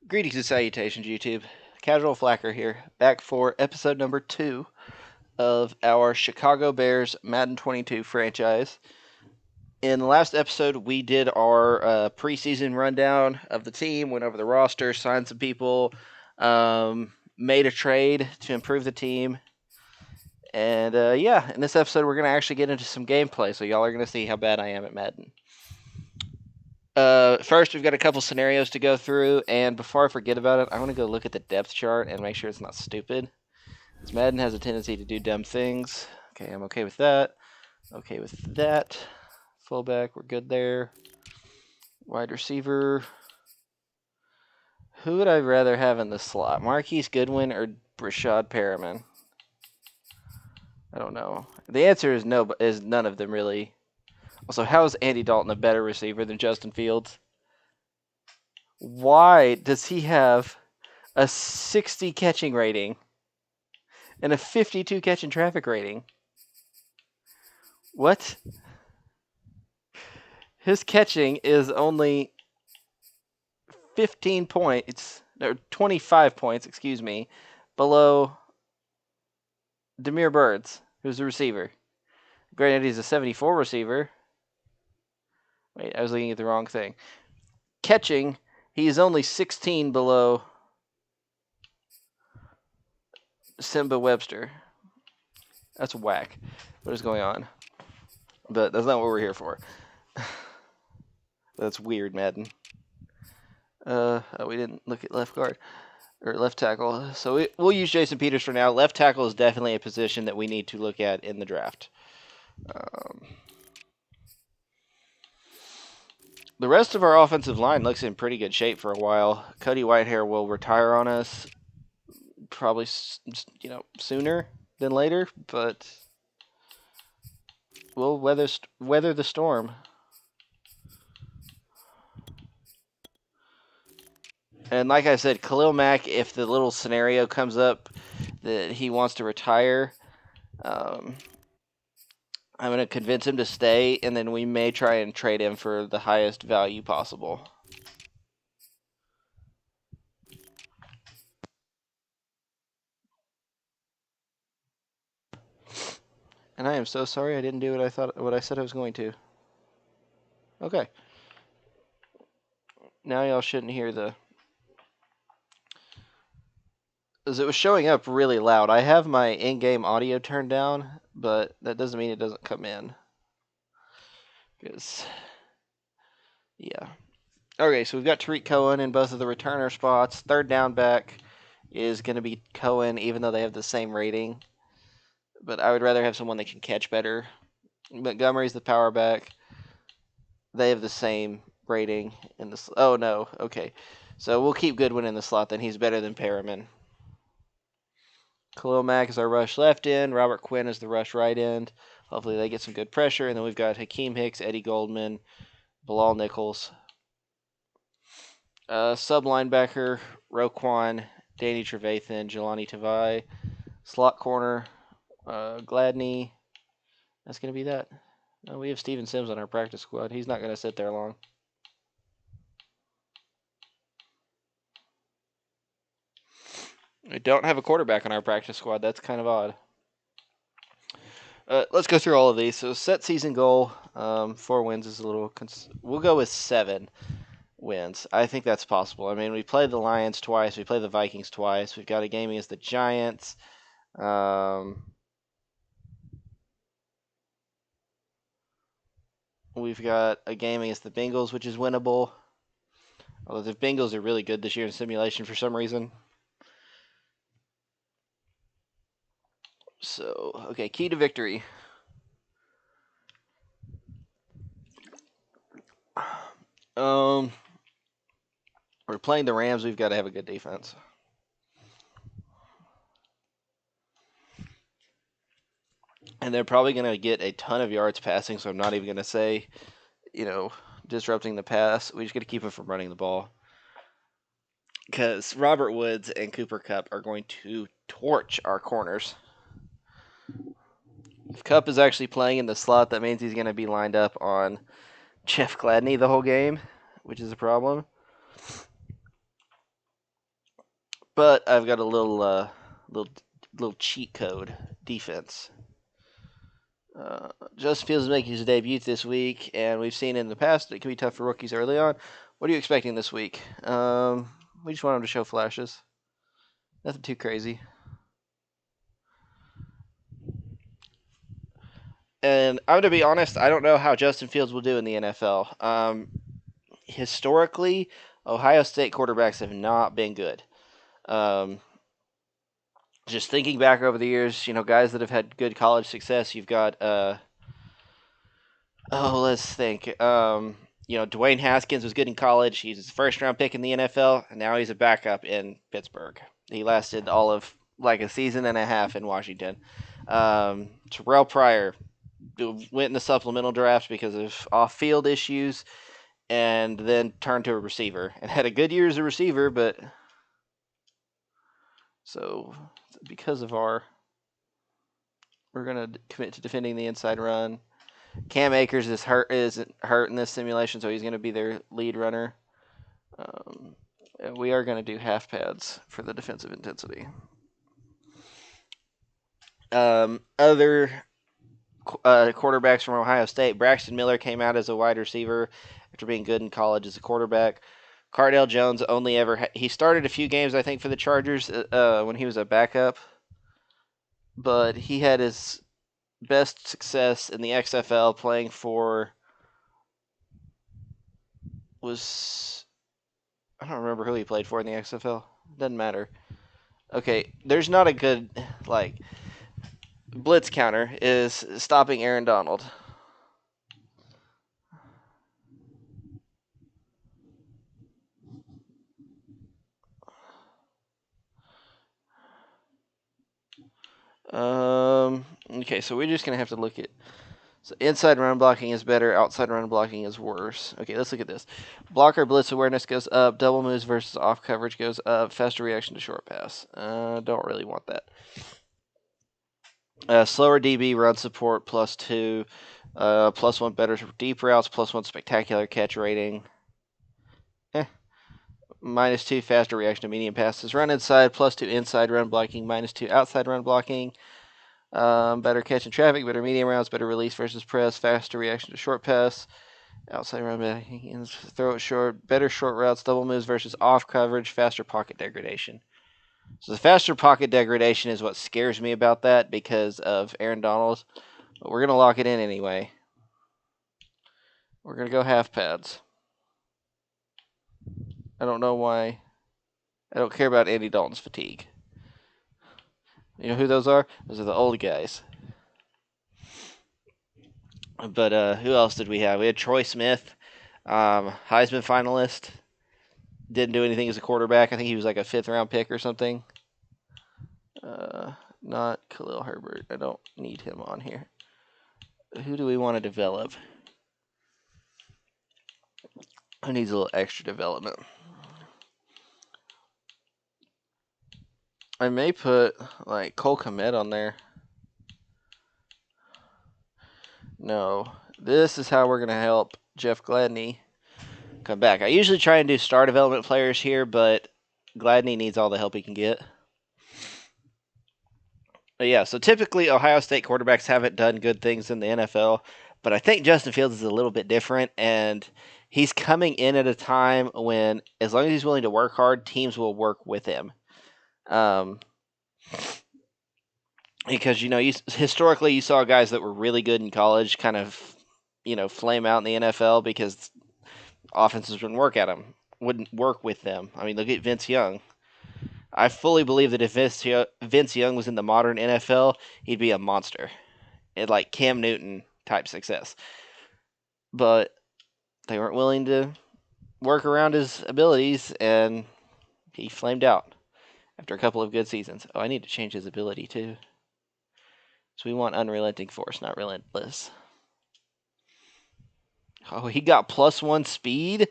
Greetings and salutations, YouTube. Casual Flacker here, back for episode number 2 of our Chicago Bears Madden 22 franchise. In the last episode, we did our preseason rundown of the team, went over the roster, signed some people, made a trade to improve the team. And in this episode, we're going to actually get into some gameplay, so y'all are going to see how bad I am at Madden. First, we've got a couple scenarios to go through, and before I forget about it, I want to go look at the depth chart and make sure it's not stupid. Because Madden has a tendency to do dumb things. Okay, I'm okay with that. Okay with that. Fullback, we're good there. Wide receiver. Who would I rather have in the slot? Marquise Goodwin or Brashad Perriman? I don't know. The answer is no, but is none of them really. Also, how is Andy Dalton a better receiver than Justin Fields? Why does he have a 60 catching rating and a 52 catch and traffic rating? What? His catching is only 15 points, or 25 points, excuse me, below Demir Birds, who's a receiver. Granted, he's a 74 receiver. Wait, I was looking at the wrong thing. Catching, he is only 16 below Simba Webster. That's whack. What is going on? But that's not what we're here for. That's weird, Madden. We didn't look at left guard or left tackle, so we'll use Jason Peters for now. Left tackle is definitely a position that we need to look at in the draft. The rest of our offensive line looks in pretty good shape for a while. Cody Whitehair will retire on us, probably sooner than later, but we'll weather the storm. And like I said, Khalil Mack, if the little scenario comes up that he wants to retire, I'm going to convince him to stay, and then we may try and trade him for the highest value possible. And I am so sorry I didn't do what I said I was going to. Okay. Now y'all shouldn't hear as it was showing up really loud. I have my in-game audio turned down, but that doesn't mean it doesn't come in. Because, yeah. Okay, so we've got Tariq Cohen in both of the returner spots. Third down back is going to be Cohen, even though they have the same rating. But I would rather have someone that can catch better. Montgomery's the power back. They have the same rating in the. Oh no, okay. So we'll keep Goodwin in the slot. Then he's better than Perriman. Khalil Mack is our rush left end. Robert Quinn is the rush right end. Hopefully they get some good pressure. And then we've got Hakeem Hicks, Eddie Goldman, Bilal Nichols. Sub linebacker, Roquan, Danny Trevathan, Jelani Tavai. Slot corner, Gladney. That's going to be that. We have Steven Sims on our practice squad. He's not going to sit there long. We don't have a quarterback on our practice squad. That's kind of odd. Let's go through all of these. So set season goal, 4 wins is a little. We'll go with 7 wins. I think that's possible. I mean, we played the Lions twice. We played the Vikings twice. We've got a game against the Giants. We've got a game against the Bengals, which is winnable. Although the Bengals are really good this year in simulation for some reason. So, okay, key to victory. We're playing the Rams. We've got to have a good defense. And they're probably going to get a ton of yards passing, so I'm not even going to say, disrupting the pass. We just got to keep them from running the ball. Because Robert Woods and Cooper Kupp are going to torch our corners. If Kupp is actually playing in the slot, that means he's going to be lined up on Jeff Gladney the whole game, which is a problem. But I've got a little cheat code defense. Justin Fields is making his debut this week, and we've seen in the past it can be tough for rookies early on. What are you expecting this week? We just want him to show flashes. Nothing too crazy. And I'm going to be honest, I don't know how Justin Fields will do in the NFL. Historically, Ohio State quarterbacks have not been good. Just thinking back over the years, guys that have had good college success, you've got, let's think. Dwayne Haskins was good in college. He's his first round pick in the NFL, and now he's a backup in Pittsburgh. He lasted all of like a season and a half in Washington. Terrell Pryor went in the supplemental draft because of off-field issues, and then turned to a receiver and had a good year as a receiver, but so because of we're gonna commit to defending the inside run. Cam Akers is hurt in this simulation, so he's gonna be their lead runner. We are gonna do half pads for the defensive intensity. Other quarterbacks from Ohio State. Braxton Miller came out as a wide receiver after being good in college as a quarterback. Cardale Jones he started a few games, I think, for the Chargers when he was a backup, but he had his best success in the XFL playing for I don't remember who he played for in the XFL. Doesn't matter. Okay, there's not a good blitz counter is stopping Aaron Donald. Okay, so we're just gonna have to look at. So inside run blocking is better. Outside run blocking is worse. Okay, let's look at this. Blocker blitz awareness goes up. Double moves versus off coverage goes up. Faster reaction to short pass. Don't really want that. Slower DB run support +2. +1 better deep routes. +1 spectacular catch rating. -2 faster reaction to medium passes. Run inside +2 inside run blocking. -2 outside run blocking. Better catch in traffic, better medium routes, better release versus press, faster reaction to short pass, outside run backing, throw it short, better short routes, double moves versus off coverage, faster pocket degradation. So the faster pocket degradation is what scares me about that because of Aaron Donald, but we're going to lock it in anyway. We're going to go half pads. I don't know why. I don't care about Andy Dalton's fatigue. You know who those are? Those are the old guys. But who else did we have? We had Troy Smith, Heisman finalist. Didn't do anything as a quarterback. I think he was like a 5th round pick or something. Not Khalil Herbert. I don't need him on here. Who do we want to develop? Who needs a little extra development? I may put like Cole Kmet on there. No. This is how we're going to help Jeff Gladney come back. I usually try and do star development players here, but Gladney needs all the help he can get. But yeah, so typically Ohio State quarterbacks haven't done good things in the NFL, but I think Justin Fields is a little bit different, and he's coming in at a time when, as long as he's willing to work hard, teams will work with him. Because historically you saw guys that were really good in college kind of flame out in the NFL because offenses wouldn't work with them. I mean, look at Vince Young. I fully believe that if Vince Young was in the modern NFL, he'd be a monster. Like Cam Newton type success. But they weren't willing to work around his abilities, and he flamed out after a couple of good seasons. Oh, I need to change his ability too. So we want unrelenting force, not relentless. Oh, he got +1 speed?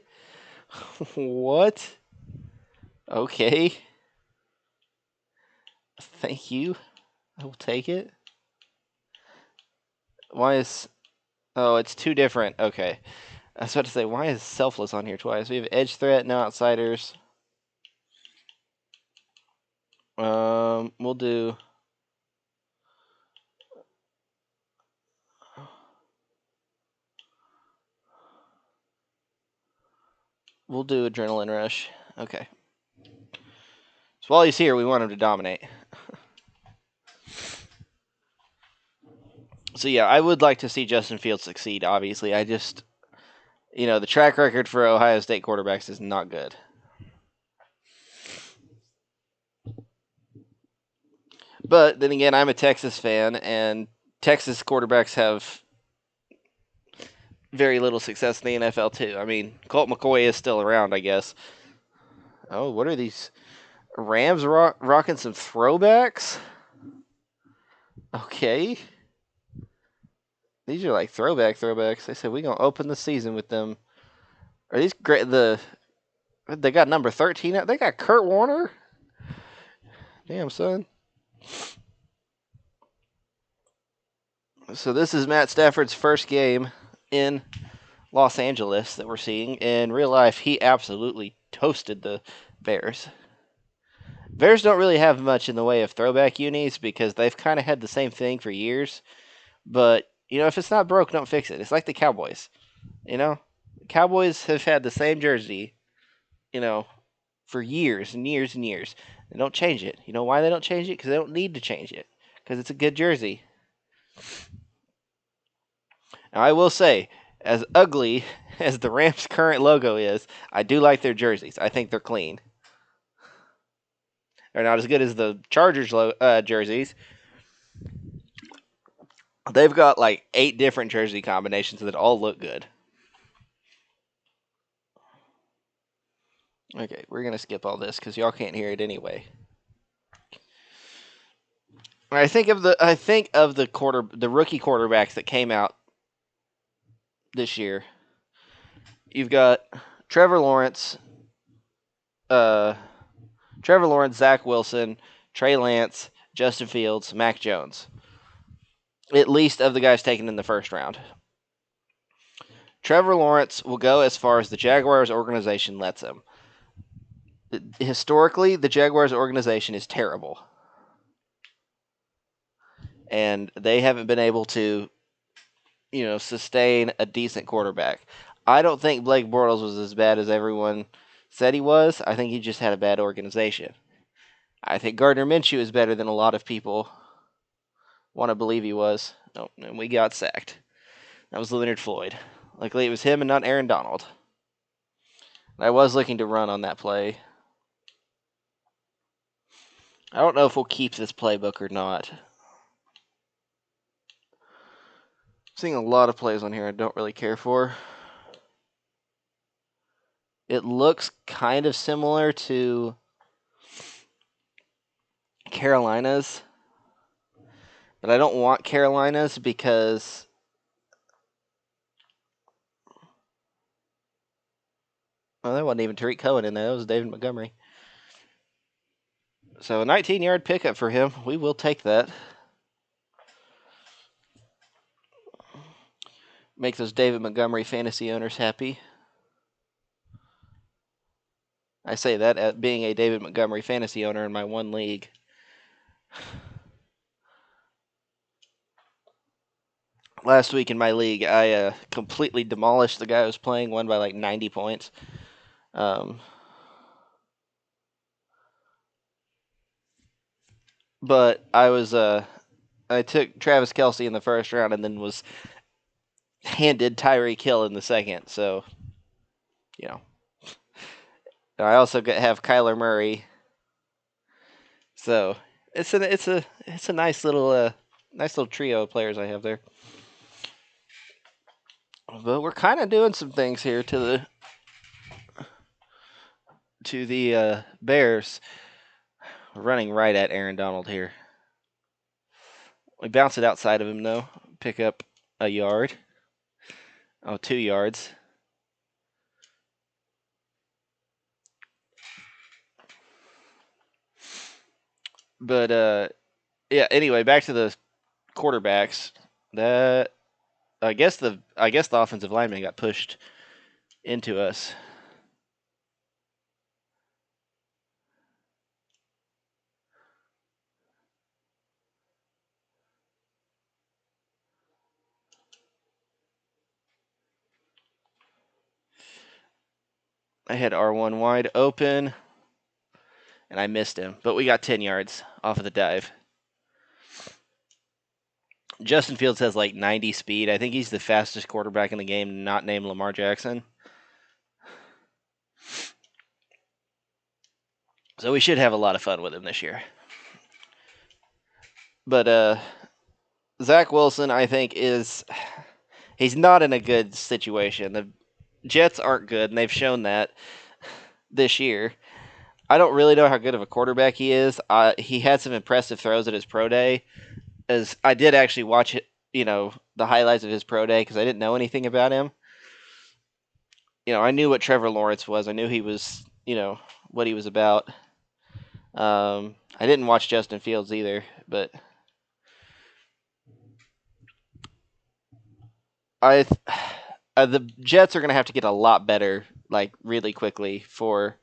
What? Okay. Thank you. I will take it. Why is... Oh, it's 2 different. Okay. I was about to say, why is Selfless on here twice? We have Edge Threat, no Outsiders. We'll do. We'll do Adrenaline Rush. Okay. So while he's here, we want him to dominate. So yeah, I would like to see Justin Fields succeed. Obviously, I just, the track record for Ohio State quarterbacks is not good. But then again, I'm a Texas fan, and Texas quarterbacks have very little success in the NFL too. I mean, Colt McCoy is still around, I guess. Oh, what are these Rams rocking some throwbacks? Okay, these are like throwbacks. They said we're gonna open the season with them. Are these great? They got number 13 out. They got Kurt Warner. Damn, son. So this is Matt Stafford's first game in Los Angeles that we're seeing. In real life, he absolutely toasted the Bears. Bears don't really have much in the way of throwback unis because they've kind of had the same thing for years. But, if it's not broke, don't fix it. It's like the Cowboys. Cowboys have had the same jersey, for years and years and years. They don't change it. You know why they don't change it? Because they don't need to change it. Because it's a good jersey. Now, I will say, as ugly as the Rams' current logo is, I do like their jerseys. I think they're clean. They're not as good as the Chargers jerseys. They've got like 8 different jersey combinations that all look good. Okay, we're gonna skip all this because y'all can't hear it anyway. I think of the rookie quarterbacks that came out this year. You've got Trevor Lawrence, Zach Wilson, Trey Lance, Justin Fields, Mac Jones. At least of the guys taken in the first round. Trevor Lawrence will go as far as the Jaguars organization lets him. Historically, the Jaguars organization is terrible. And they haven't been able to, sustain a decent quarterback. I don't think Blake Bortles was as bad as everyone said he was. I think he just had a bad organization. I think Gardner Minshew is better than a lot of people want to believe he was. No, and we got sacked. That was Leonard Floyd. Luckily, it was him and not Aaron Donald. I was looking to run on that play. I don't know if we'll keep this playbook or not. Seeing a lot of plays on here I don't really care for. It looks kind of similar to Carolina's, but I don't want Carolina's because that wasn't even Tariq Cohen in there. That was David Montgomery. So a 19-yard pickup for him. We will take that. Make those David Montgomery fantasy owners happy. I say that at being a David Montgomery fantasy owner in my one league. Last week in my league, I completely demolished the guy who was playing, won by like 90 points. But I took Travis Kelce in the first round and then was handed Tyreek Hill in the second. So, I also have Kyler Murray. So it's a nice little trio of players I have there. But we're kind of doing some things here to the Bears. We're running right at Aaron Donald here. We bounce it outside of him though. Pick up a yard. 2 yards. But yeah. Anyway, back to the quarterbacks. That I guess the offensive lineman got pushed into us. I had R1 wide open, and I missed him. But we got 10 yards off of the dive. Justin Fields has like 90 speed. I think he's the fastest quarterback in the game, not named Lamar Jackson. So we should have a lot of fun with him this year. But Zach Wilson, I think, he's not in a good situation. The Jets aren't good, and they've shown that this year. I don't really know how good of a quarterback he is. He had some impressive throws at his pro day. As I did actually watch it, the highlights of his pro day because I didn't know anything about him. I knew what Trevor Lawrence was. I knew he was, what he was about. I didn't watch Justin Fields either, but the Jets are going to have to get a lot better, like really quickly for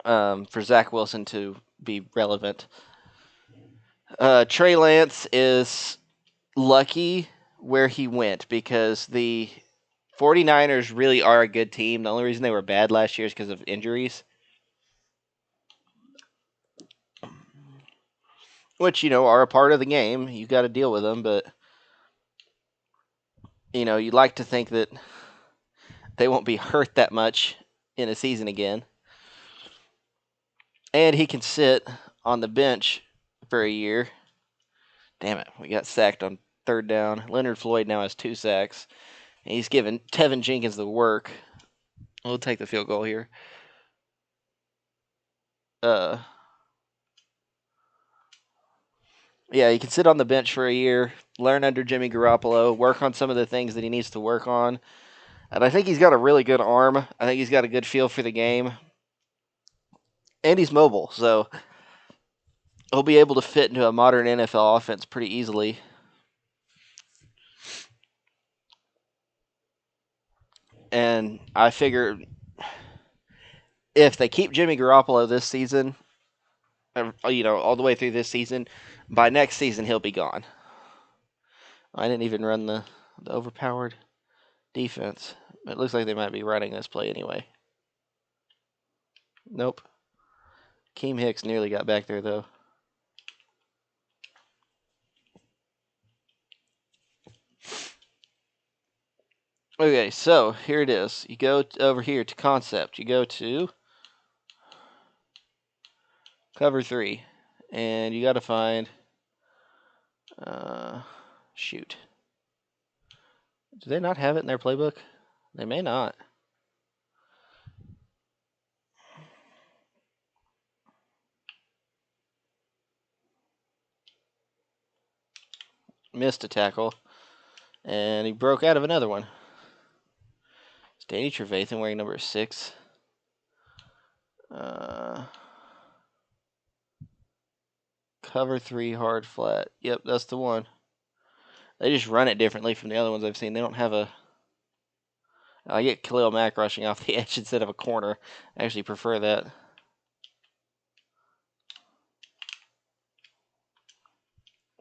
Zach Wilson to be relevant. Trey Lance is lucky where he went because the 49ers really are a good team. The only reason they were bad last year is because of injuries. Which, are a part of the game. You got to deal with them, but you'd like to think that they won't be hurt that much in a season again. And he can sit on the bench for a year. Damn it, we got sacked on third down. Leonard Floyd now has 2 sacks. And he's giving Tevin Jenkins the work. We'll take the field goal here. Yeah, he can sit on the bench for a year, learn under Jimmy Garoppolo, work on some of the things that he needs to work on. And I think he's got a really good arm. I think he's got a good feel for the game. And he's mobile, so he'll be able to fit into a modern NFL offense pretty easily. And I figure if they keep Jimmy Garoppolo this season, all the way through this season, by next season he'll be gone. I didn't even run the overpowered defense. It looks like they might be running this play anyway. Nope. Keem Hicks nearly got back there, though. Okay, so here it is. You go over here to concept. You go to cover 3. And you got to find... shoot. Do they not have it in their playbook? They may not. Missed a tackle. And he broke out of another one. It's Danny Trevathan wearing number 6. Cover 3 hard flat. Yep, that's the one. They just run it differently from the other ones I've seen. They don't have a... I get Khalil Mack rushing off the edge instead of a corner. I actually prefer that.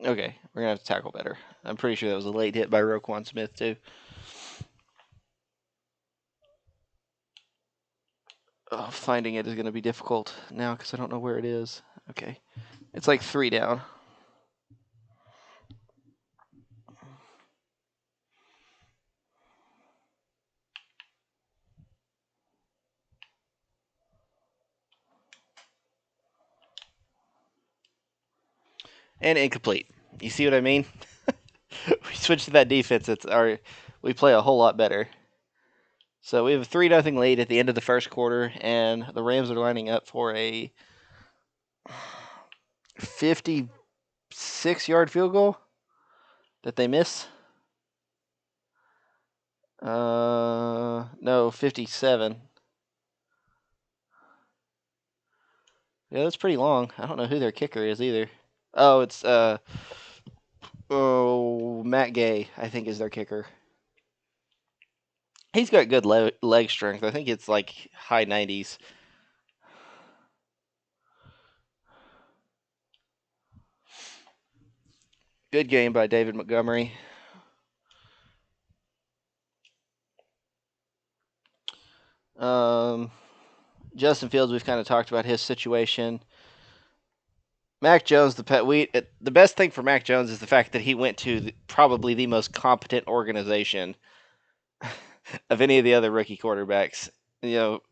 Okay, we're going to have to tackle better. I'm pretty sure that was a late hit by Roquan Smith, too. Oh, finding it is going to be difficult now because I don't know where it is. Okay. It's like 3 down. And incomplete. You see what I mean? We switched to that defense. We play a whole lot better. So we have a 3-0 lead at the end of the first quarter, and the Rams are lining up for a 56-yard field goal that they miss. No, 57. Yeah, that's pretty long. I don't know who their kicker is either. Oh, it's Matt Gay, I think, is their kicker. He's got good leg strength. I think it's like high 90s. Good game by David Montgomery. Justin Fields, we've kind of talked about his situation. Mac Jones, the best thing for Mac Jones is the fact that he went to probably the most competent organization of any of the other rookie quarterbacks. You know,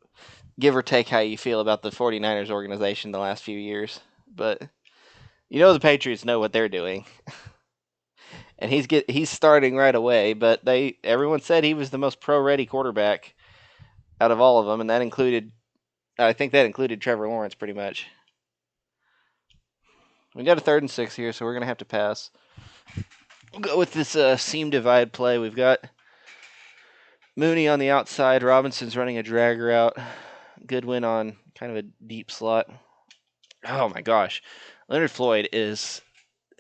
give or take how you feel about the 49ers organization the last few years. But the Patriots know what they're doing. And he's starting right away, but everyone said he was the most pro-ready quarterback out of all of them, and I think that included Trevor Lawrence pretty much. We got a 3rd and 6 here, so we're going to have to pass. We'll go with this seam divide play. We've got Mooney on the outside. Robinson's running a drag route. Goodwin on kind of a deep slot. Oh my gosh. Leonard Floyd is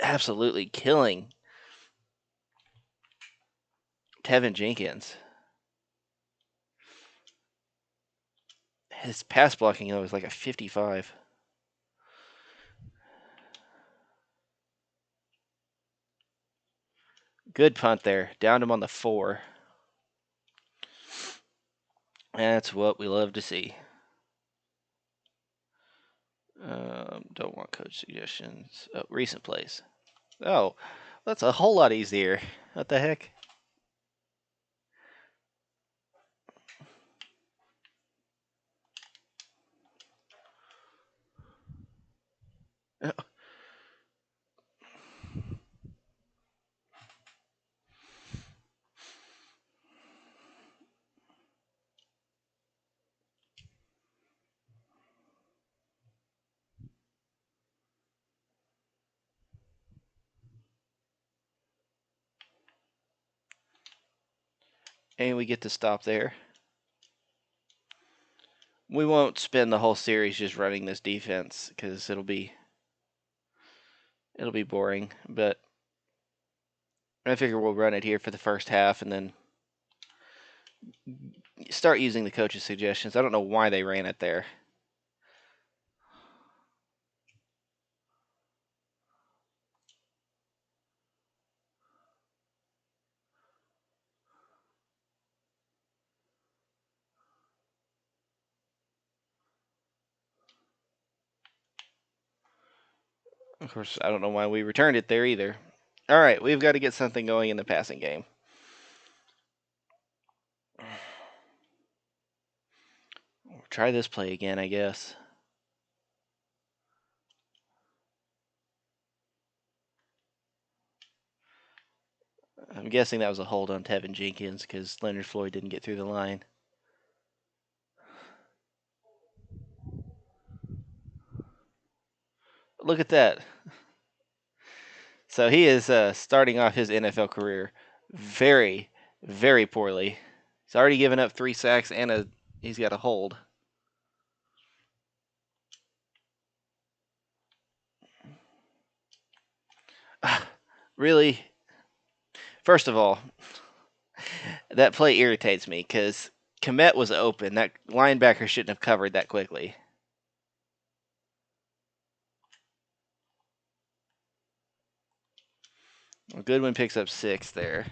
absolutely killing Tevin Jenkins. His pass blocking, though, is like a 55. Good punt there. Downed him on the 4. That's what we love to see. Don't want coach suggestions. Oh, recent plays. Oh, that's a whole lot easier. What the heck? And we get to stop there. We won't spend the whole series just running this defense because it'll be boring. But I figure we'll run it here for the first half and then start using the coach's suggestions. I don't know why they ran it there. Of course, I don't know why we returned it there either. All right, we've got to get something going in the passing game. We'll try this play again, I guess. I'm guessing that was a hold on Tevin Jenkins because Leonard Floyd didn't get through the line. Look at that. So he is starting off his NFL career very, very poorly. He's already given up 3 sacks and he's got a hold. Really? First of all, that play irritates me because Komet was open. That linebacker shouldn't have covered that quickly. Well, Goodwin picks up 6 there.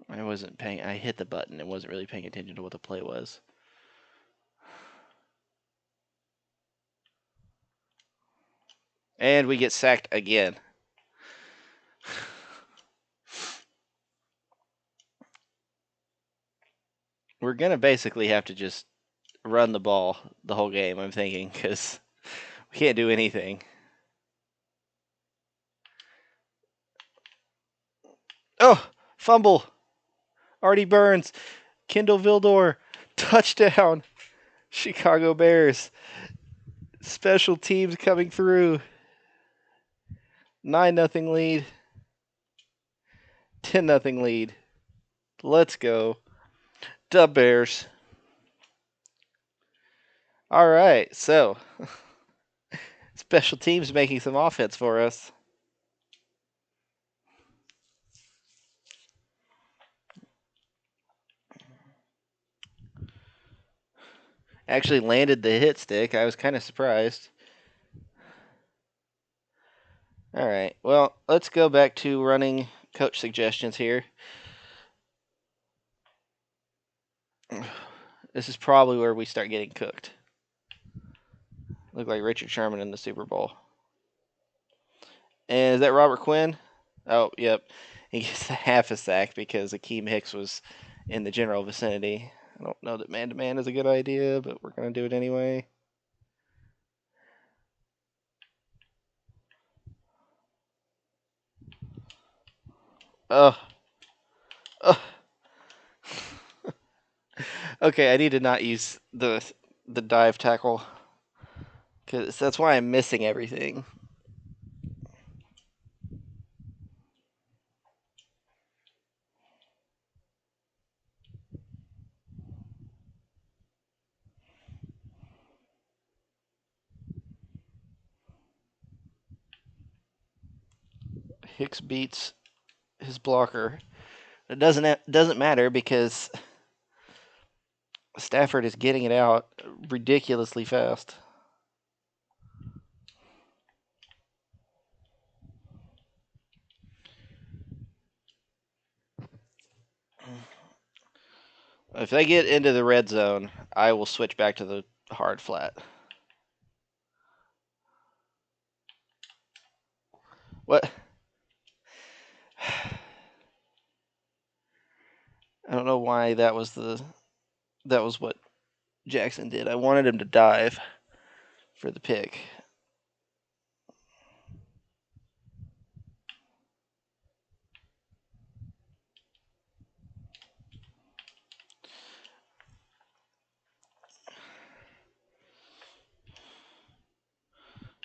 I hit the button and wasn't really paying attention to what the play was. And we get sacked again. We're going to basically have to just run the ball the whole game, I'm thinking, because we can't do anything. Oh, fumble. Artie Burns. Kendall Vildor. Touchdown. Chicago Bears. Special teams coming through. 9-0 lead. 10-0 lead. Let's go. Dub Bears. All right, so special teams making some offense for us. Actually landed the hit stick. I was kind of surprised. All right, well, let's go back to running coach suggestions here. This is probably where we start getting cooked. Look like Richard Sherman in the Super Bowl. And is that Robert Quinn? Oh, yep. He gets half a sack because Akeem Hicks was in the general vicinity. I don't know that man-to-man is a good idea, but we're going to do it anyway. Oh. Oh. Okay, I need to not use the dive tackle because that's why I'm missing everything. Hicks beats his blocker. It doesn't matter because Stafford is getting it out ridiculously fast. If they get into the red zone, I will switch back to the hard flat. What? I don't know why that was what Jackson did. I wanted him to dive for the pick.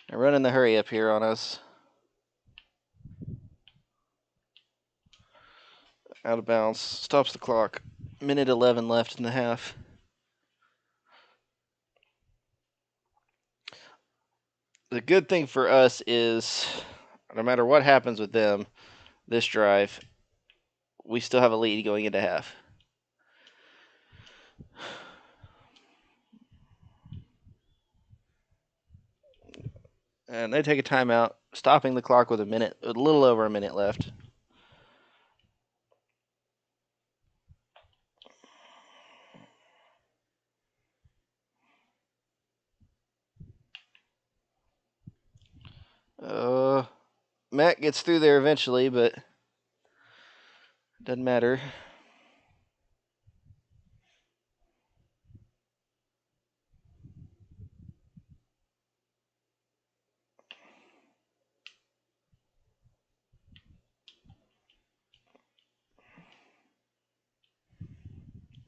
They're running the hurry up here on us. Out of bounds. Stops the clock. Minute 11 left in the half. The good thing for us is no matter what happens with them this drive, we still have a lead going into half. And they take a timeout, stopping the clock with a little over a minute left. Matt gets through there eventually, but doesn't matter.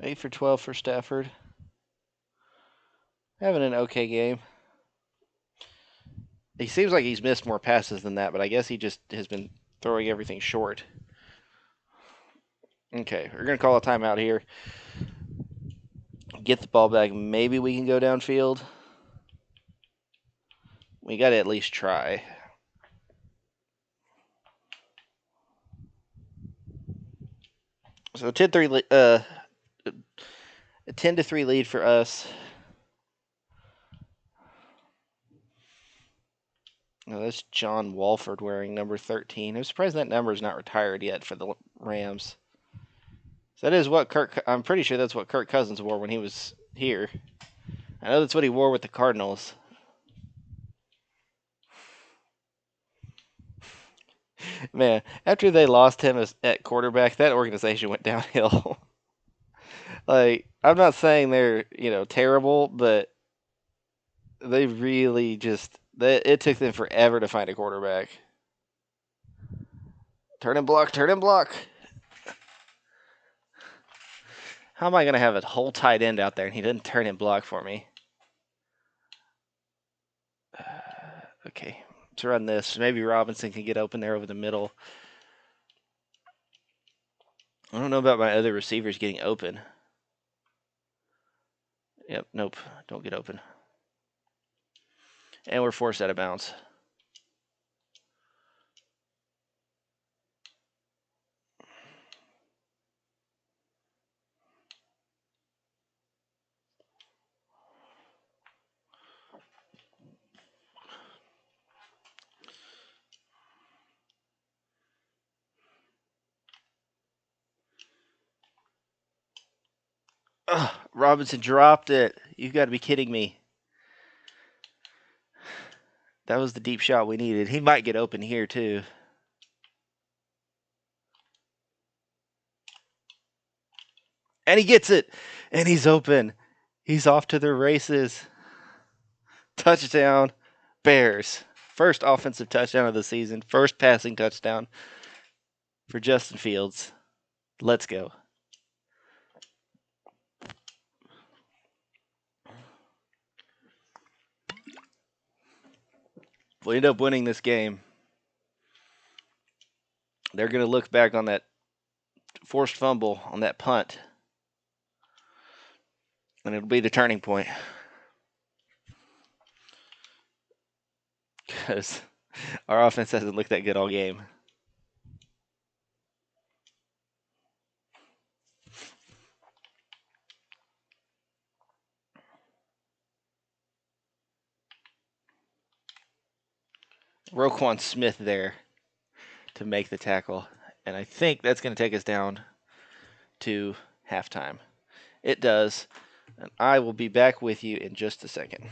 Eight for 12 for Stafford. Having an okay game. He seems like he's missed more passes than that, but I guess he just has been throwing everything short. Okay, we're going to call a timeout here. Get the ball back. Maybe we can go downfield. We got to at least try. So 10-3, a 10-3 lead for us. Oh, that's John Walford wearing number 13. I'm surprised that number is not retired yet for the Rams. So that is what I'm pretty sure that's what Kirk Cousins wore when he was here. I know that's what he wore with the Cardinals. Man, after they lost him at quarterback, that organization went downhill. Like, I'm not saying they're, terrible, but they really it took them forever to find a quarterback. Turn and block, turn and block. How am I going to have a whole tight end out there and he didn't turn and block for me? Okay, let's run this. Maybe Robinson can get open there over the middle. I don't know about my other receivers getting open. Yep, nope, don't get open. And we're forced out of bounds. Ugh, Robinson dropped it. You got to be kidding me. That was the deep shot we needed. He might get open here, too. And he gets it. And he's open. He's off to the races. Touchdown, Bears. First offensive touchdown of the season. First passing touchdown for Justin Fields. Let's go. If we end up winning this game, they're going to look back on that forced fumble on that punt, and it'll be the turning point. Because our offense hasn't looked that good all game. Roquan Smith there to make the tackle, and I think that's going to take us down to halftime. It does, and I will be back with you in just a second.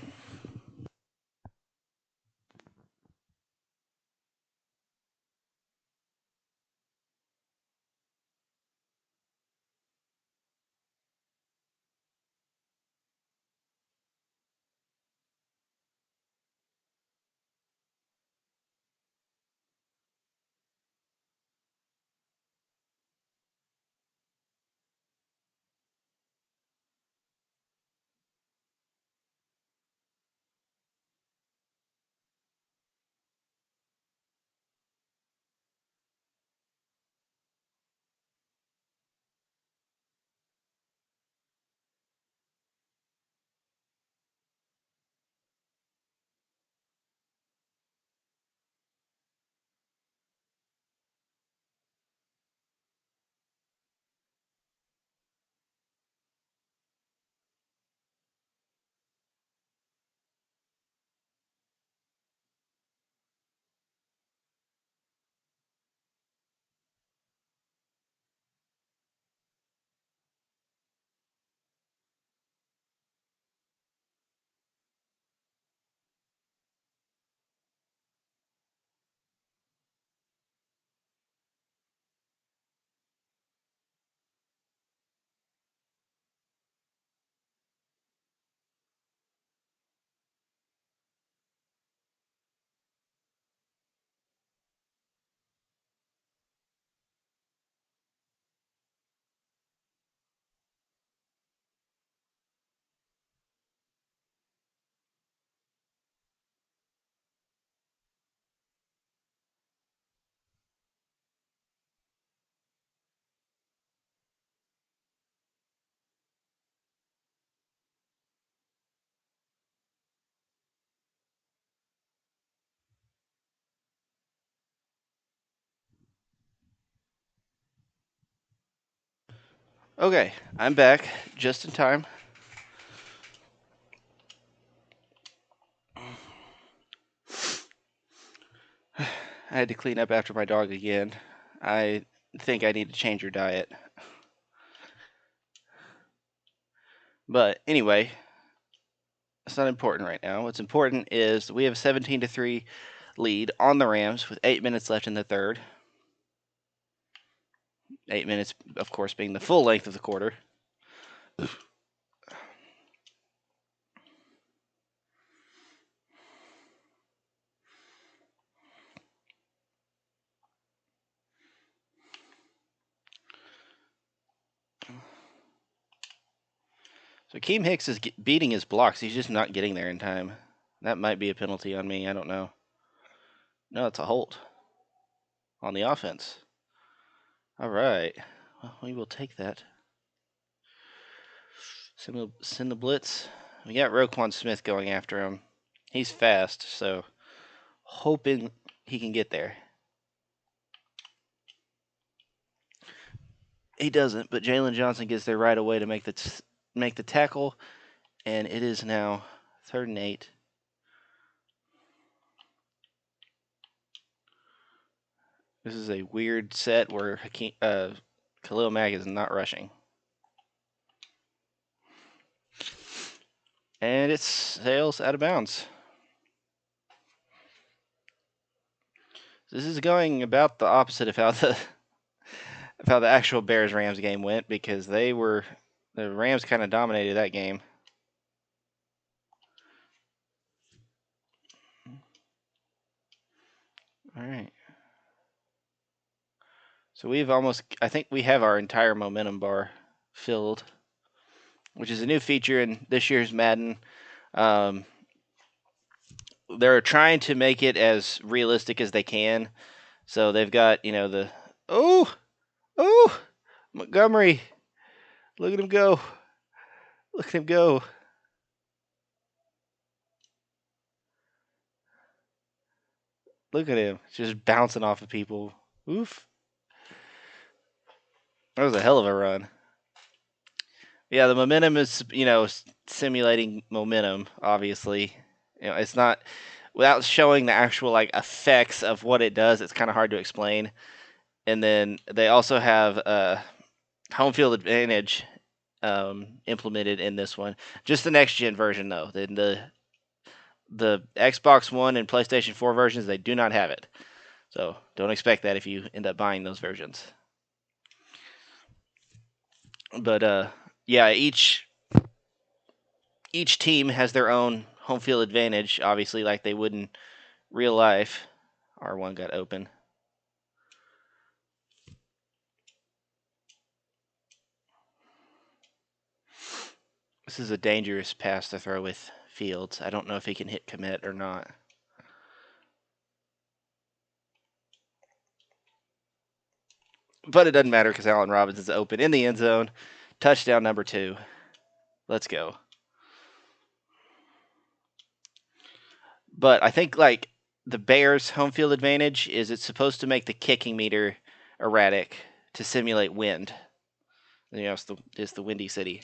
Okay, I'm back just in time. I had to clean up after my dog again. I think I need to change her diet. But anyway, it's not important right now. What's important is we have a 17-3 lead on the Rams with 8 minutes left in the third. 8 minutes, of course, being the full length of the quarter. So Keem Hicks is beating his blocks. He's just not getting there in time. That might be a penalty on me. I don't know. No, it's a hold on the offense. All right. Well, we will take that. Send the blitz. We got Roquan Smith going after him. He's fast, so hoping he can get there. He doesn't, but Jalen Johnson gets there right away to make the tackle, and it is now 3rd and 8. This is a weird set where Khalil Mack is not rushing. And it sails out of bounds. This is going about the opposite of how the actual Bears Rams game went, because the Rams kind of dominated that game. All right. So I think we have our entire momentum bar filled, which is a new feature in this year's Madden. They're trying to make it as realistic as they can. So they've got, oh, Montgomery. Look at him go. Look at him go. Look at him. Just bouncing off of people. Oof. That was a hell of a run. Yeah, the momentum is, simulating momentum, obviously. It's not, without showing the actual, effects of what it does, it's kind of hard to explain. And then they also have home field advantage implemented in this one. Just the next gen version, though. The Xbox One and PlayStation 4 versions, they do not have it. So don't expect that if you end up buying those versions. But yeah, each team has their own home field advantage, obviously, like they would in real life. R1 got open. This is a dangerous pass to throw with Fields. I don't know if he can hit commit or not. But it doesn't matter because Allen Robinson's open in the end zone. Touchdown number 2. Let's go. But I think the Bears' home field advantage is it's supposed to make the kicking meter erratic to simulate wind. It's the windy city.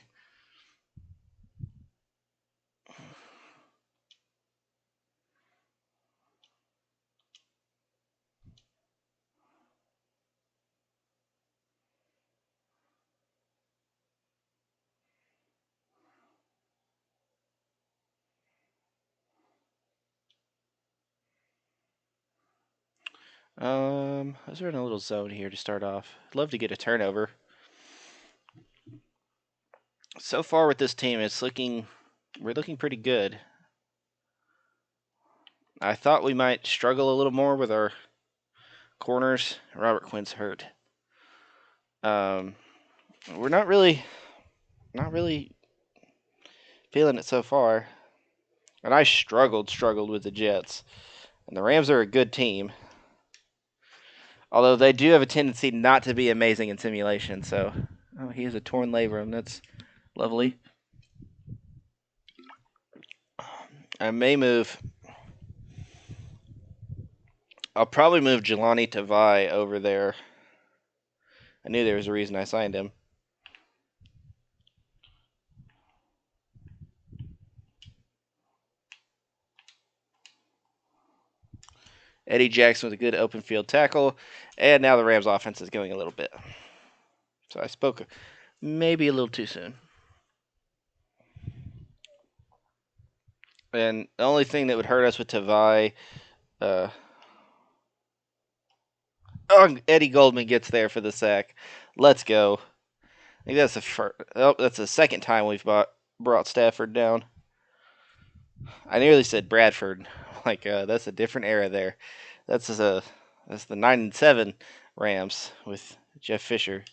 I was in a little zone here to start off. I'd love to get a turnover. So far with this team, we're looking pretty good. I thought we might struggle a little more with our corners. Robert Quinn's hurt. We're not really feeling it so far. And I struggled with the Jets. And the Rams are a good team. Although they do have a tendency not to be amazing in simulation. So, he has a torn labrum. That's lovely. I may move. I'll probably move Jelani Tavai over there. I knew there was a reason I signed him. Eddie Jackson with a good open field tackle. And now the Rams offense is going a little bit. So I spoke maybe a little too soon. And the only thing that would hurt us with Tavai, Eddie Goldman gets there for the sack. Let's go. I think that's that's the second time we've brought Stafford down. I nearly said Bradford. That's a different era there. That's the 9-7 Rams with Jeff Fisher.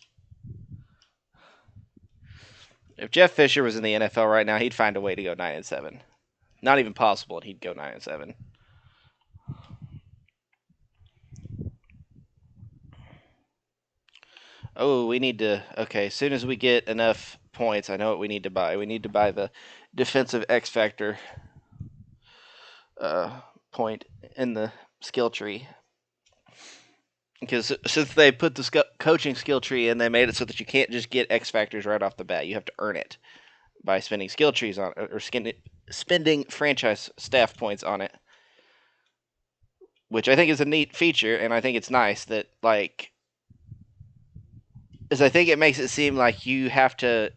If Jeff Fisher was in the NFL right now, he'd find a way to go 9-7. Not even possible, and he'd go 9-7. Oh, we need to. Okay, as soon as we get enough points, I know what we need to buy. We need to buy the defensive X Factor point in the skill tree. Because since they put the coaching skill tree in, they made it so that you can't just get X Factors right off the bat. You have to earn it by spending skill trees on it, or spending franchise staff points on it. Which I think is a neat feature, and I think it's nice that, is I think it makes it seem like you have to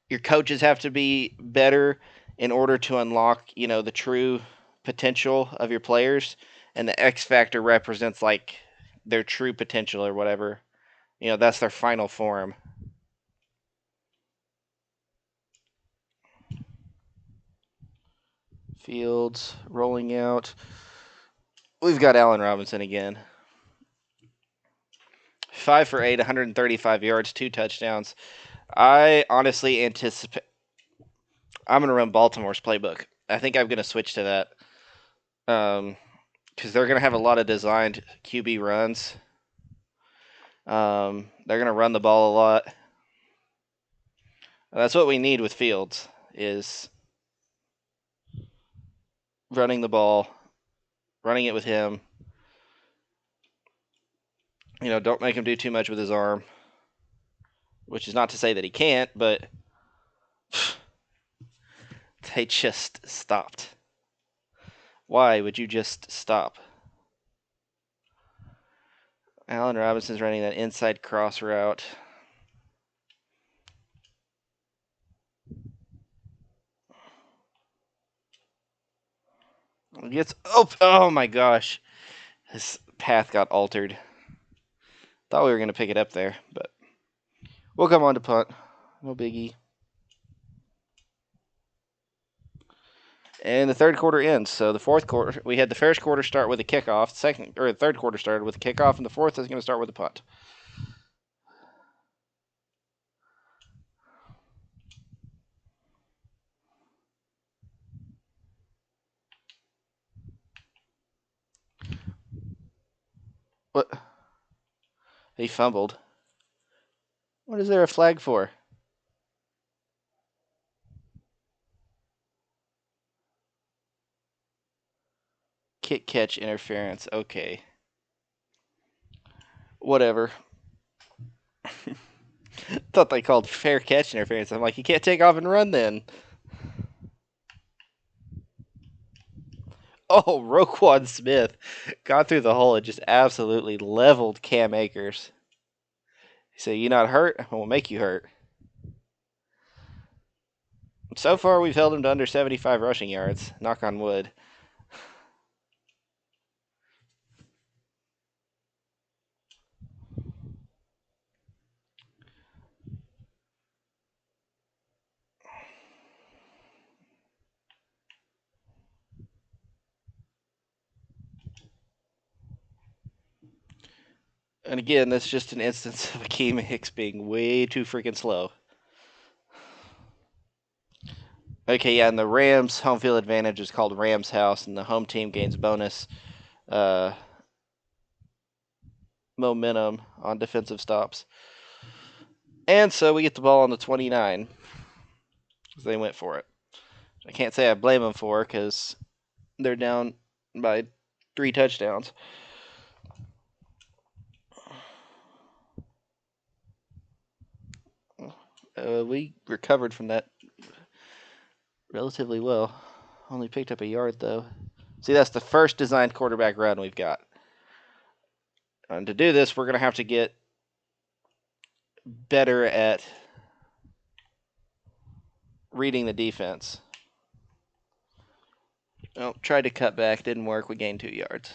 Your coaches have to be better in order to unlock, the true potential of your players, and the X factor represents like their true potential or whatever. That's their final form. Fields rolling out. We've got Allen Robinson again. 5 for 8, 135 yards, 2 touchdowns. I honestly anticipate I'm going to run Baltimore's playbook. I think I'm going to switch to that. Because they're going to have a lot of designed QB runs. They're going to run the ball a lot. And that's what we need with Fields, is running the ball, running it with him. Don't make him do too much with his arm, which is not to say that he can't, but they just stopped. Why would you just stop? Allen Robinson's running that inside cross route. Oh my gosh. His path got altered. Thought we were going to pick it up there, but we'll come on to punt. No biggie. And the third quarter ends. So the fourth quarter, we had the first quarter start with a kickoff. The third quarter started with a kickoff, and the fourth is going to start with a punt. What? He fumbled. What is there a flag for? Kick catch interference. Okay. Whatever. Thought they called fair catch interference. I'm like, you can't take off and run then. Oh, Roquan Smith got through the hole and just absolutely leveled Cam Akers. He said, "You not hurt? We'll make you hurt." So far, we've held him to under 75 rushing yards. Knock on wood. And again, that's just an instance of Akeem Hicks being way too freaking slow. Okay, yeah, and the Rams' home field advantage is called Rams House, and the home team gains bonus momentum on defensive stops. And so we get the ball on the 29. They went for it. I can't say I blame them for it because they're down by 3 touchdowns. We recovered from that relatively well. Only picked up a yard, though. See, that's the first designed quarterback run we've got. And to do this, we're going to have to get better at reading the defense. Well, tried to cut back, didn't work. We gained 2 yards.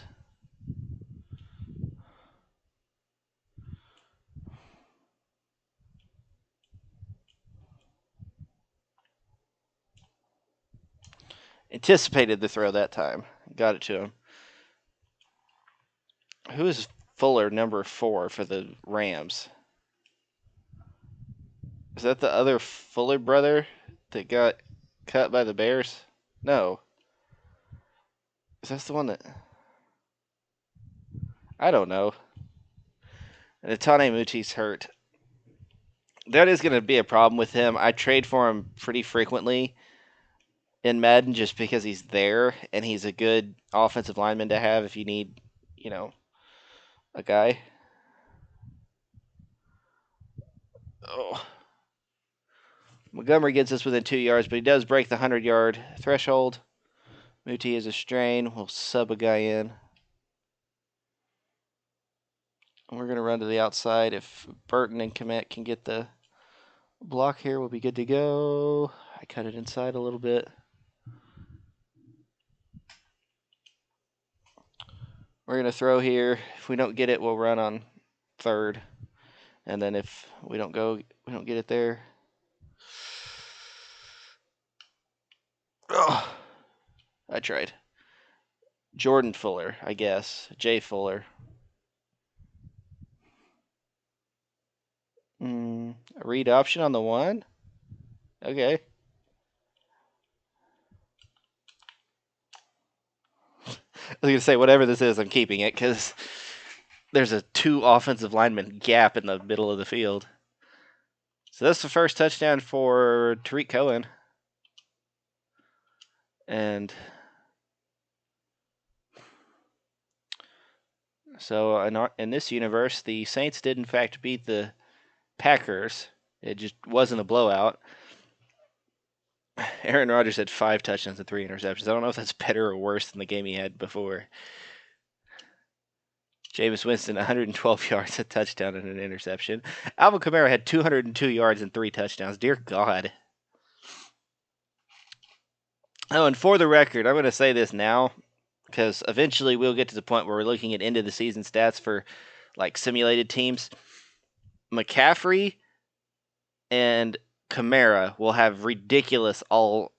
Anticipated the throw that time. Got it to him. Who is Fuller, number 4 for the Rams? Is that the other Fuller brother that got cut by the Bears? No. Is that the one that... I don't know. And Atane Muti's hurt. That is going to be a problem with him. I trade for him pretty frequently in Madden just because he's there, and he's a good offensive lineman to have if you need, a guy. Oh. Montgomery gets us within 2 yards, but he does break the 100-yard threshold. Muti is a strain. We'll sub a guy in. And we're going to run to the outside if Burton and Komet can get the Block here will be good to go. I cut it inside a little bit. We're going to throw here. If we don't get it, we'll run on third. And then if we don't get it there. Oh, I tried. Jordan Fuller, I guess. Jay Fuller. A read option on the 1? Okay. I was going to say, whatever this is, I'm keeping it because there's a 2 offensive lineman gap in the middle of the field. So that's the first touchdown for Tariq Cohen. And so in this universe, the Saints did in fact beat the Packers. It just wasn't a blowout. Aaron Rodgers had 5 touchdowns and 3 interceptions. I don't know if that's better or worse than the game he had before. Jameis Winston, 112 yards, a touchdown, and an interception. Alvin Kamara had 202 yards and 3 touchdowns. Dear God. Oh, and for the record, I'm going to say this now because eventually we'll get to the point where we're looking at end of the season stats for like simulated teams. McCaffrey and Kamara will have ridiculous all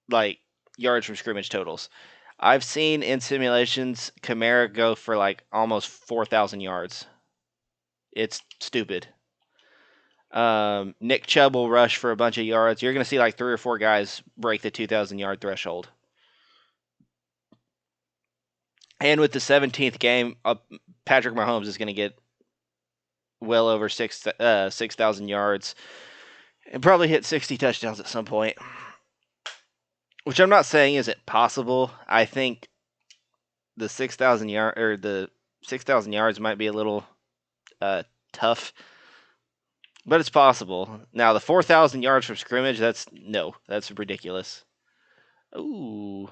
like yards from scrimmage totals. I've seen in simulations Kamara go for like almost 4,000 yards. It's stupid. Nick Chubb will rush for a bunch of yards. You're going to see like 3 or 4 guys break the 2,000 yard threshold. And with the 17th game, Patrick Mahomes is going to get well over 6,000 yards and probably hit 60 touchdowns at some point. Which I'm not saying isn't possible. I think the 6,000 yards might be a little tough, but it's possible. Now the 4,000 yards from scrimmage, that's ridiculous. Ooh.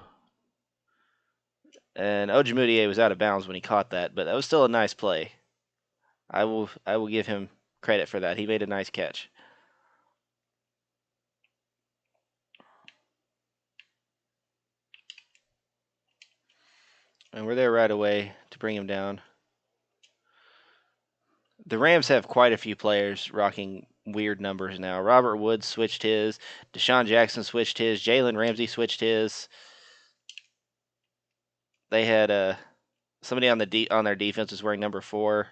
And Ojemudia was out of bounds when he caught that, but that was still a nice play. I will give him credit for that. He made a nice catch. And we're there right away to bring him down. The Rams have quite a few players rocking weird numbers now. Robert Woods switched his. Deshaun Jackson switched his. Jalen Ramsey switched his. They had somebody on their defense was wearing number 4. Of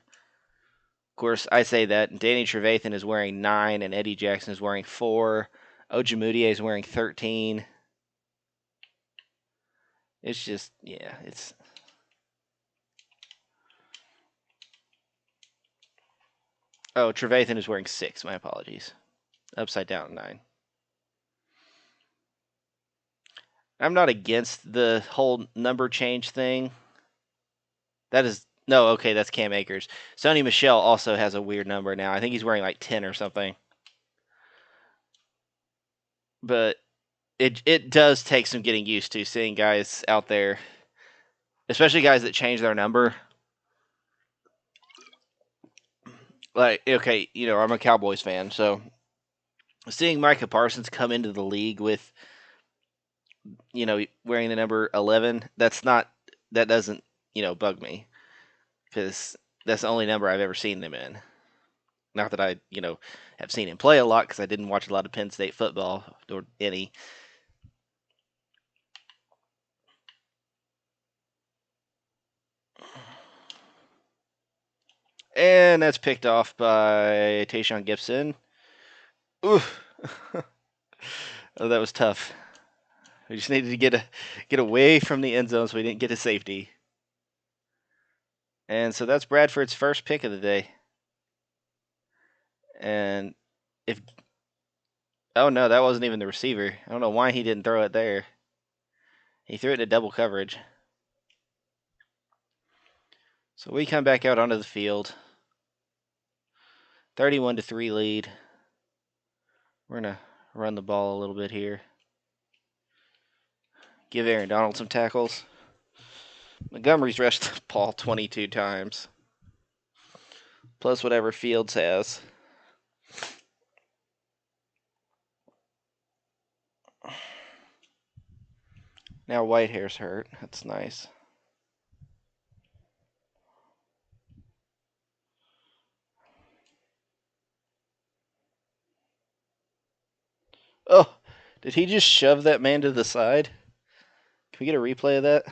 course, I say that. Danny Trevathan is wearing 9, and Eddie Jackson is wearing 4. Ojemudia is wearing 13. It's just, yeah, it's... Oh, Trevathan is wearing 6. My apologies. Upside down 9. I'm not against the whole number change thing. That is... No, okay, that's Cam Akers. Sony Michel also has a weird number now. I think he's wearing like 10 or something. But it does take some getting used to seeing guys out there, especially guys that change their number. Like, okay, I'm a Cowboys fan, so seeing Micah Parsons come into the league with, wearing the number 11, that doesn't, bug me, because that's the only number I've ever seen them in. Not that I, have seen him play a lot, because I didn't watch a lot of Penn State football, or any. And that's picked off by Tayshaun Gibson. Oof. Oh, that was tough. We just needed to get away from the end zone so we didn't get a safety. And so that's Bradford's first pick of the day. And oh no, that wasn't even the receiver. I don't know why he didn't throw it there. He threw it in double coverage. So we come back out onto the field. 31-3 lead. We're going to run the ball a little bit here. Give Aaron Donald some tackles. Montgomery's rushed the ball 22 times. Plus whatever Fields has. Now Whitehair's hurt. That's nice. Oh, did he just shove that man to the side? Can we get a replay of that?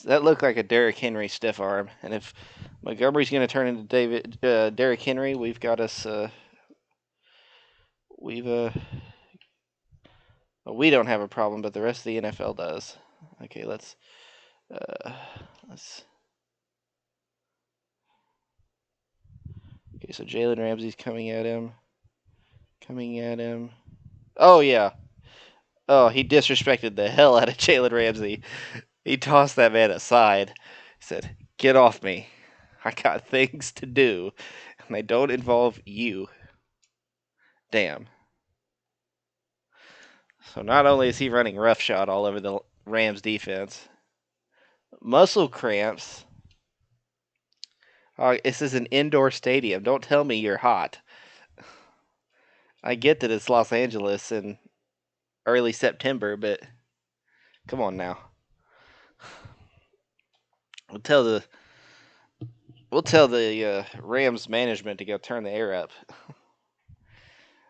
That looked like a Derrick Henry stiff arm. And if Montgomery's going to turn into Derrick Henry, we've got us. Well, we don't have a problem, but the rest of the NFL does. Okay, let's. Okay, so Jalen Ramsey's coming at him. Oh yeah. Oh, he disrespected the hell out of Jalen Ramsey. He tossed that man aside. He said, "Get off me. I got things to do, and they don't involve you." Damn. So not only is he running roughshod all over the Rams defense, muscle cramps. Oh, this is an indoor stadium. Don't tell me you're hot. I get that it's Los Angeles in early September, but come on now. We'll tell the Rams management to go turn the air up.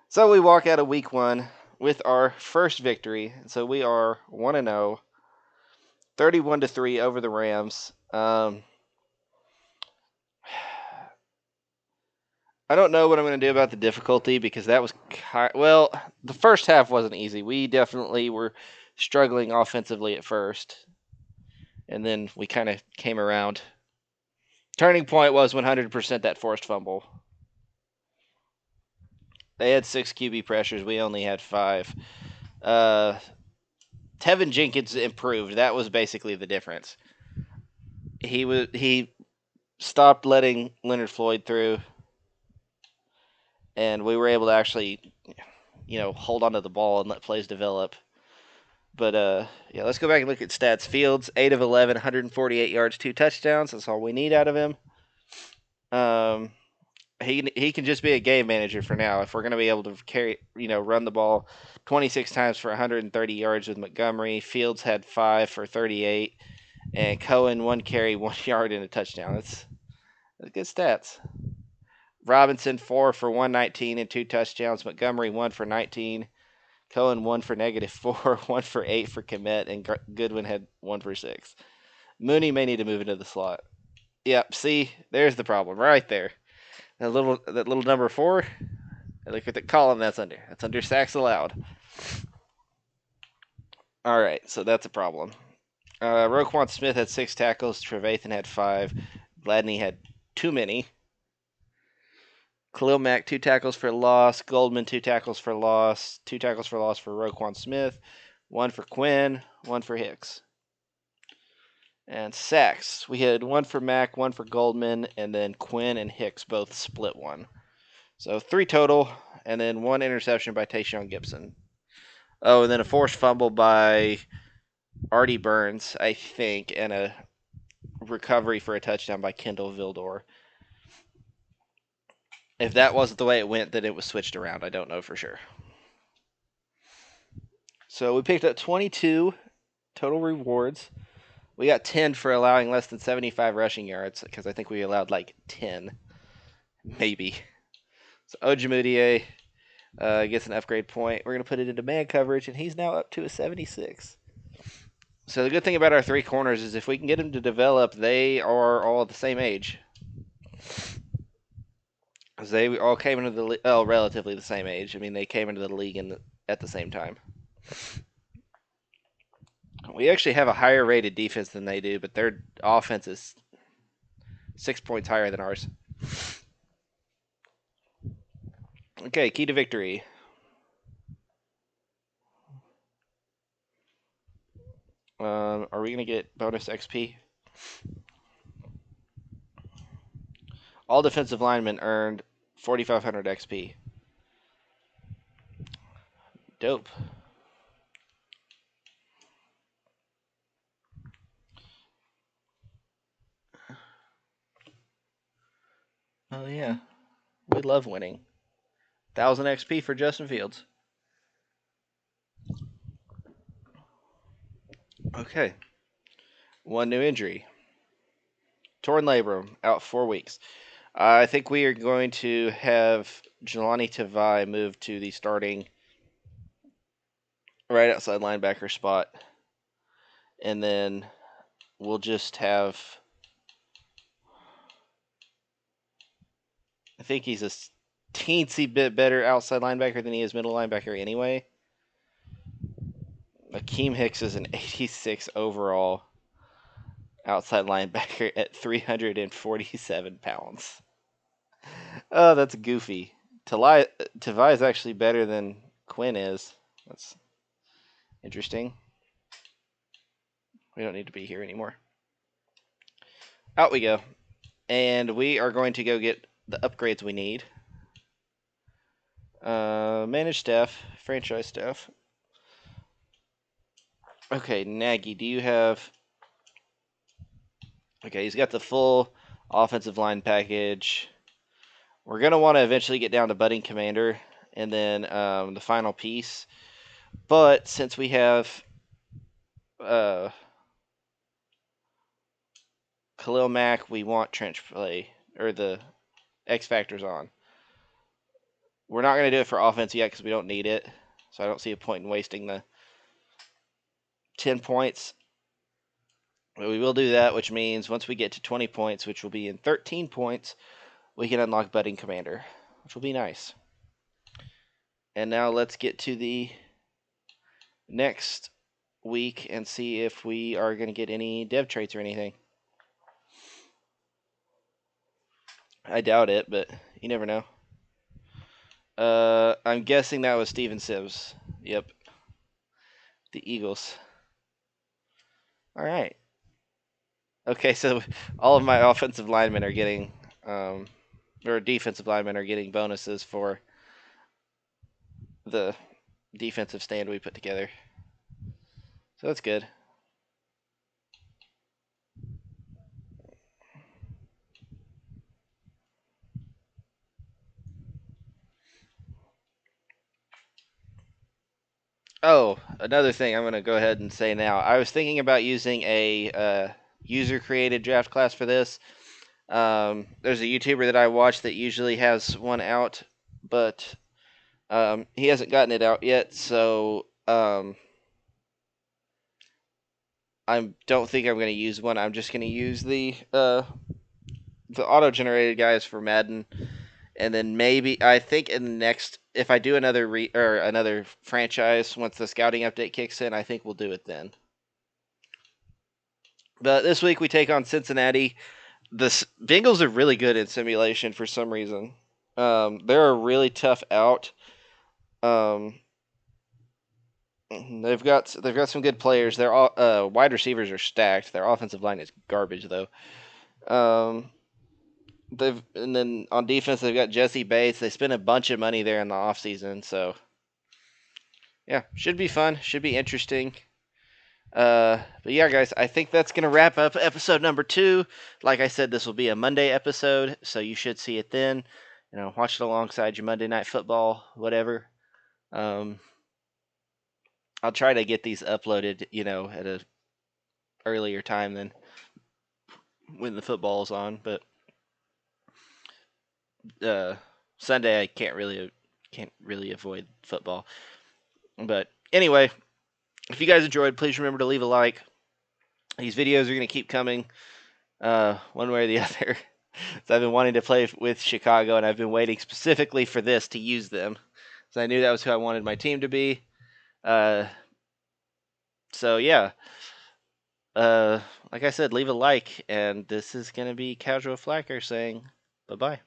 So we walk out of week 1 with our first victory. So we are 1-0, 31-3 over the Rams. I don't know what I'm going to do about the difficulty because that was the first half wasn't easy. We definitely were struggling offensively at first, and then we kind of came around. Turning point was 100% that forced fumble. They had 6 QB pressures. We only had 5. Tevin Jenkins improved. That was basically the difference. He stopped letting Leonard Floyd through, and we were able to actually, hold on to the ball and let plays develop. But yeah, let's go back and look at stats. Fields, 8 of 11, 148 yards, 2 touchdowns. That's all we need out of him. He can just be a game manager for now. If we're going to be able to run the ball 26 times for 130 yards with Montgomery, Fields had 5 for 38, and Cohen 1 carry, 1 yard, and a touchdown. That's good stats. Robinson 4 for 119 and 2 touchdowns. Montgomery 1 for 19. Cohen 1 for -4, 1 for 8 for Kmet, and Goodwin had 1 for 6. Mooney may need to move into the slot. Yep, see, there's the problem right there. That little number 4. Look at the column that's under. That's under sacks allowed. All right, so that's a problem. Roquan Smith had 6 tackles. Trevathan had 5. Gladney had too many. Khalil Mack, 2 tackles for loss. Goldman, 2 tackles for loss. 2 tackles for loss for Roquan Smith. 1 for Quinn. 1 for Hicks. And sacks. We had 1 for Mack, 1 for Goldman, and then Quinn and Hicks both split 1. So 3 total, and then 1 interception by Tayshaun Gibson. Oh, and then a forced fumble by Artie Burns, I think, and a recovery for a touchdown by Kendall Vildor. If that wasn't the way it went, then it was switched around. I don't know for sure. So we picked up 22 total rewards. We got 10 for allowing less than 75 rushing yards because I think we allowed like 10, maybe. So Ojemudia gets an upgrade point. We're going to put it into man coverage, and he's now up to a 76. So the good thing about our 3 corners is if we can get them to develop, they are all at the same age. Because they all came into the relatively the same age. I mean, they came into the league at the same time. We actually have a higher rated defense than they do, but their offense is 6 points higher than ours. Okay, key to victory. Are we going to get bonus XP? All defensive linemen earned 4,500 XP. Dope. Oh, yeah. We love winning. 1,000 XP for Justin Fields. Okay. One new injury. Torn labrum, out 4 weeks. I think we are going to have Jelani Tavai move to the starting right outside linebacker spot. And then we'll just have. I think he's a teensy bit better outside linebacker than he is middle linebacker anyway. Akeem Hicks is an 86 overall outside linebacker at 347 pounds. Oh, that's goofy. Tavai is actually better than Quinn is. That's interesting. We don't need to be here anymore. Out we go. And we are going to go get the upgrades we need. Manage staff, franchise staff. Okay, Nagy, do you have... Okay, he's got the full offensive line package. We're going to want to eventually get down to budding commander and then the final piece. But since we have Khalil Mack, we want trench play, or the X Factors on. We're not going to do it for offense yet because we don't need it. So I don't see a point in wasting the 10 points. But we will do that, which means once we get to 20 points, which will be in 13 points, we can unlock budding commander, which will be nice. And now let's get to the next week and see if we are going to get any dev traits or anything. I doubt it, but you never know. I'm guessing that was Steven Sims. Yep. The Eagles. All right. Okay, so all of my offensive linemen are getting, or defensive linemen are getting bonuses for the defensive stand we put together. So that's good. Oh, another thing I'm going to go ahead and say now. I was thinking about using a user-created draft class for this. There's a YouTuber that I watch that usually has one out, but he hasn't gotten it out yet, so I don't think I'm going to use one. I'm just going to use the auto-generated guys for Madden, and then maybe I think in the next, if I do another another franchise once the scouting update kicks in, I think we'll do it then. But this week we take on Cincinnati. The Bengals are really good in simulation for some reason. They're a really tough out. They've got some good players. Their wide receivers are stacked. Their offensive line is garbage though. And then on defense they've got Jesse Bates. They spent a bunch of money there in the offseason, so yeah, should be fun. Should be interesting. But yeah, guys, I think that's gonna wrap up episode number 2. Like I said, this will be a Monday episode, so you should see it then. You know, watch it alongside your Monday Night Football, whatever. I'll try to get these uploaded, you know, at a earlier time than when the football's on. But Sunday I can't really avoid football. But anyway, if you guys enjoyed, please remember to leave a like. These videos are going to keep coming one way or the other. So I've been wanting to play with Chicago, and I've been waiting specifically for this to use them. So I knew that was who I wanted my team to be. So yeah. Like I said, leave a like, and this is going to be Casual Flacker saying bye-bye.